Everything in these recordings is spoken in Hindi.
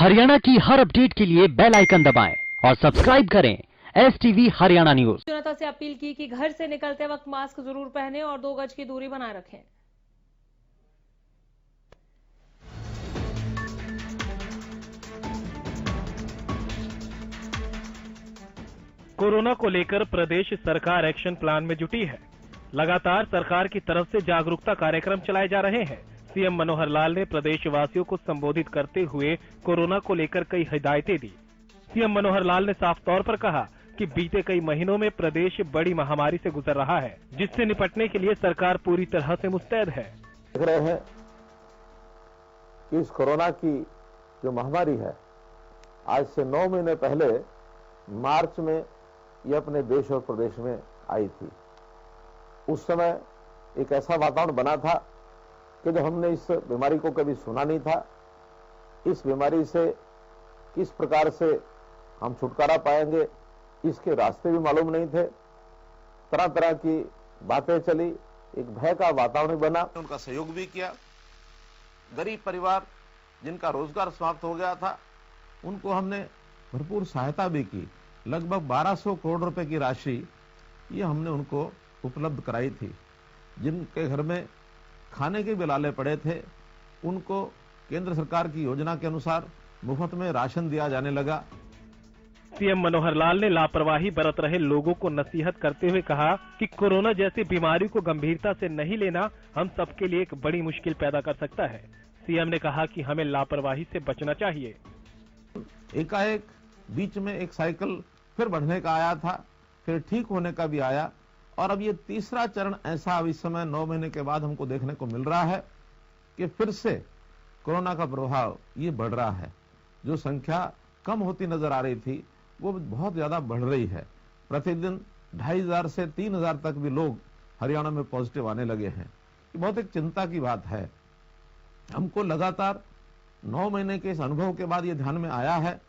हरियाणा की हर अपडेट के लिए बेल आइकन दबाएं और सब्सक्राइब करें STV हरियाणा न्यूज। जनता से अपील की कि घर से निकलते वक्त मास्क जरूर पहनें और 2 गज की दूरी बनाए रखें। कोरोना को लेकर प्रदेश सरकार एक्शन प्लान में जुटी है। लगातार सरकार की तरफ से जागरूकता कार्यक्रम चलाए जा रहे हैं। सीएम मनोहर लाल ने प्रदेशवासियों को संबोधित करते हुए कोरोना को लेकर कई हिदायतें दी। सीएम मनोहर लाल ने साफ तौर पर कहा कि बीते कई महीनों में प्रदेश बड़ी महामारी से गुजर रहा है, जिससे निपटने के लिए सरकार पूरी तरह से मुस्तैद है। देख रहे हैं कि इस कोरोना की जो महामारी है, आज से 9 महीने पहले मार्च में ये अपने देश और प्रदेश में आई थी। उस समय एक ऐसा वातावरण बना था कि जो हमने इस बीमारी को कभी सुना नहीं था। इस बीमारी से किस प्रकार से हम छुटकारा पाएंगे, इसके रास्ते भी मालूम नहीं थे। तरह तरह की बातें चली, एक भय का वातावरण बना। उनका सहयोग भी किया। गरीब परिवार जिनका रोजगार समाप्त हो गया था, उनको हमने भरपूर सहायता भी की। लगभग 1200 करोड़ रुपए की राशि ये हमने उनको उपलब्ध कराई थी। जिनके घर में खाने के भी लाले पड़े थे, उनको केंद्र सरकार की योजना के अनुसार मुफ्त में राशन दिया जाने लगा। सीएम मनोहर लाल ने लापरवाही बरत रहे लोगों को नसीहत करते हुए कहा कि कोरोना जैसी बीमारी को गंभीरता से नहीं लेना हम सबके लिए एक बड़ी मुश्किल पैदा कर सकता है। सीएम ने कहा कि हमें लापरवाही से बचना चाहिए। एकाएक बीच में एक साइकिल फिर बढ़ने का आया था, फिर ठीक होने का भी आया, और अब ये तीसरा चरण ऐसा अब इस समय 9 महीने के बाद हमको देखने को मिल रहा है कि फिर से कोरोना का प्रभाव ये बढ़ रहा है। जो संख्या कम होती नजर आ रही थी, वो बहुत ज्यादा बढ़ रही है। प्रतिदिन 2500 से 3000 तक भी लोग हरियाणा में पॉजिटिव आने लगे हैं। ये बहुत एक चिंता की बात है। हमको लगातार 9 महीने के इस अनुभव के बाद ये ध्यान में आया है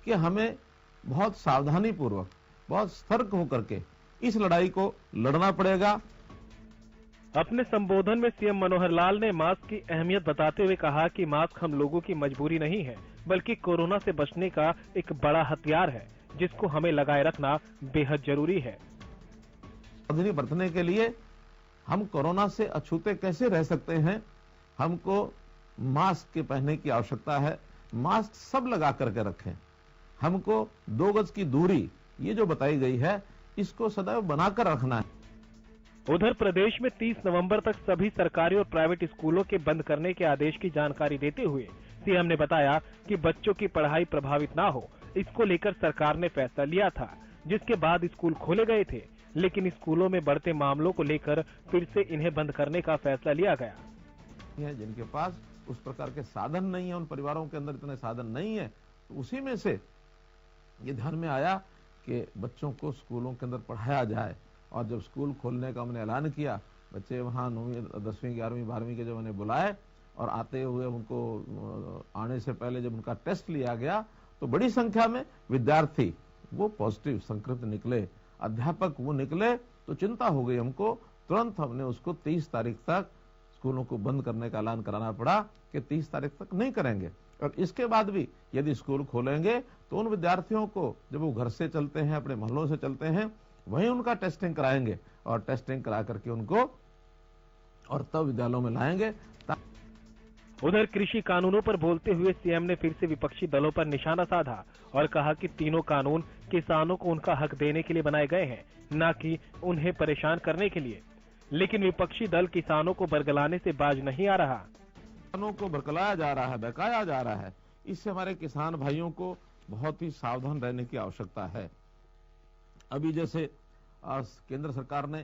कि हमें बहुत सावधानी पूर्वक, बहुत सतर्क होकर के इस लड़ाई को लड़ना पड़ेगा। अपने संबोधन में सीएम मनोहर लाल ने मास्क की अहमियत बताते हुए कहा कि मास्क हम लोगों की मजबूरी नहीं है, बल्कि कोरोना से बचने का एक बड़ा हथियार है, जिसको हमें लगाए रखना बेहद जरूरी है। सावधानी बरतने के लिए हम कोरोना से अछूते कैसे रह सकते हैं, हमको मास्क के पहनने की आवश्यकता है। मास्क सब लगा करके रखें। हमको 2 गज की दूरी ये जो बताई गई है, इसको सदैव बनाकर रखना है। उधर प्रदेश में 30 नवंबर तक सभी सरकारी और प्राइवेट स्कूलों के बंद करने के आदेश की जानकारी देते हुए सीएम ने बताया कि बच्चों की पढ़ाई प्रभावित ना हो, इसको लेकर सरकार ने फैसला लिया था, जिसके बाद स्कूल खोले गए थे। लेकिन स्कूलों में बढ़ते मामलों को लेकर फिर से इन्हें बंद करने का फैसला लिया गया। जिनके पास उस प्रकार के साधन नहीं है, उन परिवारों के अंदर इतने साधन नहीं है, तो उसी में से ये ध्यान में आया कि बच्चों को स्कूलों के अंदर पढ़ाया जाए। और जब स्कूल खोलने का हमने ऐलान किया, बच्चे वहाँ 9वीं 10वीं 11वीं 12वीं के जब उन्हें बुलाए और आते हुए उनको आने से पहले जब उनका टेस्ट लिया गया, तो बड़ी संख्या में विद्यार्थी वो पॉजिटिव संक्रमित निकले। अध्यापक वो निकले तो चिंता हो गई हमको। तुरंत हमने उसको 30 तारीख तक स्कूलों को बंद करने का ऐलान कराना पड़ा कि 30 तारीख तक नहीं करेंगे। और इसके बाद भी यदि स्कूल खोलेंगे तो उन विद्यार्थियों को, जब वो घर से चलते हैं, अपने मोहल्लों से चलते हैं, वहीं उनका टेस्टिंग कराएंगे और टेस्टिंग करा करके उनको और तब विद्यालयों में लाएंगे। उधर कृषि कानूनों पर बोलते हुए सीएम ने फिर से विपक्षी दलों पर निशाना साधा और कहा कि तीनों कानून किसानों को उनका हक देने के लिए बनाए गए हैं, न कि उन्हें परेशान करने के लिए। लेकिन विपक्षी दल किसानों को बरगलाने से बाज नहीं आ रहा। किसानों को बरगलाया जा रहा है, बहकाया जा रहा है। इससे हमारे किसान भाइयों को बहुत ही सावधान रहने की आवश्यकता है। अभी जैसे केंद्र सरकार ने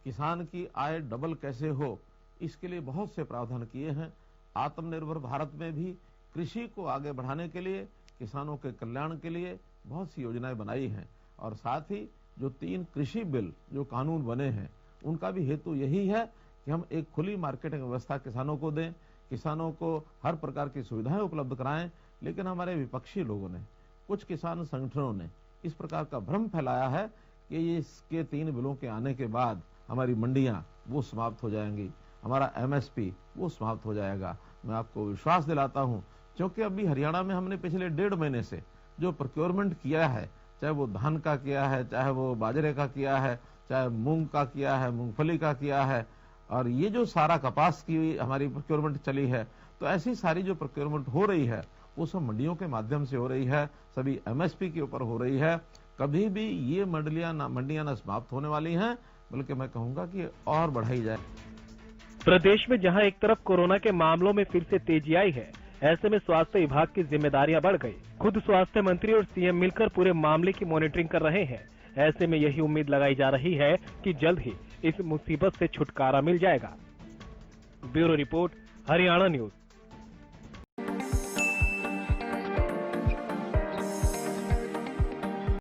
किसान की आय डबल कैसे हो, इसके लिए बहुत से प्रावधान किए हैं। आत्मनिर्भर भारत में भी कृषि को आगे बढ़ाने के लिए, किसानों के कल्याण के लिए बहुत सी योजनाएं बनाई हैं। और साथ ही जो 3 कृषि बिल जो कानून बने हैं, उनका भी हेतु यही है कि हम एक खुली मार्केटिंग व्यवस्था किसानों को दें, किसानों को हर प्रकार की सुविधाएं उपलब्ध कराएं। लेकिन हमारे विपक्षी लोगों ने, कुछ किसान संगठनों ने इस प्रकार का भ्रम फैलाया है कि ये इसके 3 बिलों के आने के बाद हमारी मंडियां वो समाप्त हो जाएंगी, हमारा MSP वो समाप्त हो जाएगा। मैं आपको विश्वास दिलाता हूं क्योंकि अभी हरियाणा में हमने पिछले 1.5 महीने से जो प्रोक्योरमेंट किया है, चाहे वो धान का किया है, चाहे वो बाजरे का किया है, चाहे मूंग का किया है, मूंगफली का किया है, और ये जो सारा कपास की हमारी प्रोक्योरमेंट चली है, तो ऐसी सारी जो प्रोक्योरमेंट हो रही है वो सब मंडियों के माध्यम से हो रही है, सभी एमएसपी के ऊपर हो रही है। कभी भी ये मंडियां न समाप्त होने वाली हैं, बल्कि मैं कहूंगा कि और बढ़ाई जाए। प्रदेश में जहां एक तरफ कोरोना के मामलों में फिर से तेजी आई है, ऐसे में स्वास्थ्य विभाग की जिम्मेदारियां बढ़ गई। खुद स्वास्थ्य मंत्री और सीएम मिलकर पूरे मामले की मॉनिटरिंग कर रहे हैं। ऐसे में यही उम्मीद लगाई जा रही है कि जल्द ही इस मुसीबत से छुटकारा मिल जाएगा। Bureau report, Haryana news.